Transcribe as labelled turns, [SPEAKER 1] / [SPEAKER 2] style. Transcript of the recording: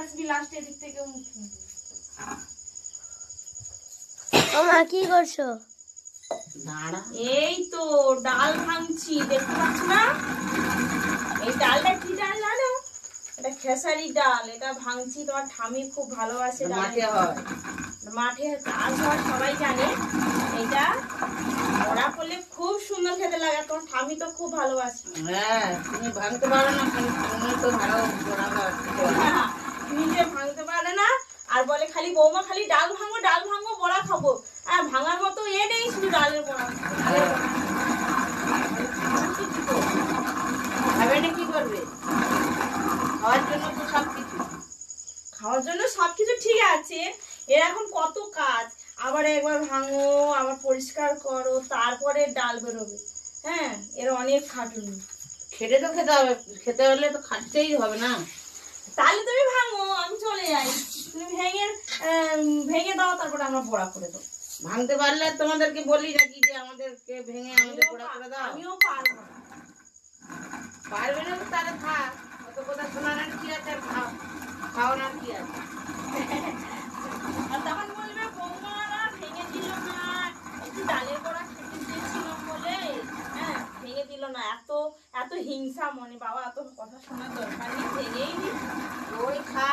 [SPEAKER 1] আসবি লাস্টে এদিক থেকে
[SPEAKER 2] মা কি করছো?
[SPEAKER 1] এই তো ডাল ভাঙছি, দেখতে পাচ্ছ না? এই ডালটা কি ডাল জানো? এটা খেসারি ডাল। এটা ভাঙছি, তোমার ঠামি খুব ভালোবাসে। মাঠে হয়, মাঠে চাষ হয়, সবাই জানে। এটা বড়া করলে খুব সুন্দর খেতে লাগে। তোমার ঠামি তো খুব ভালোবাসে। হ্যাঁ, তুমি ভাঙতে পারো না, তুমি তো ভালো বড়া নিজে ভাঙতে পারে না, আর বলে খালি বৌমা খালি ডাল ভাঙবো বড়া খাবো। হ্যাঁ, ভাঙার মতো এ নেই, শুধু ডালের বড়া। কি করবে? খাওয়ার জন্য সবকিছু ঠিক আছে, এর এখন কত কাজ। আবার একবার ভাঙো, আবার পরিষ্কার করো, তারপরে ডাল বেরোবে। হ্যাঁ, এর অনেক খাটুনি। খেতে তো খেতে হবে, খেতে হলে তো খাটতেই হবে না। তাহলে তুমি ভাঙো, আমি চলে যাই। তুমি ভেঙে দাও, তারপরে আমরা বড়া করে দেবো। ভাঙতে পারলে তোমাদেরকে বলি নাকি যে আমাদেরকে ভেঙে আমাদের বড়া করে দাও? আমিও পারবো না। পারবে না তো তাহলে থাক, অত কথা শোনার আর কি আছে, আর খাওয়ানোর কি আছে। আর তখন বলবে বৌমারা ভেঙে দিল না, একটু ডালের বড়া খেতে চেয়েছিলাম বলে হ্যাঁ ভেঙে দিল না। এত এত হিংসা মনে, বাবা এত কথা শোনার দরকার নেই, ভেঙেই দিই ওই খা।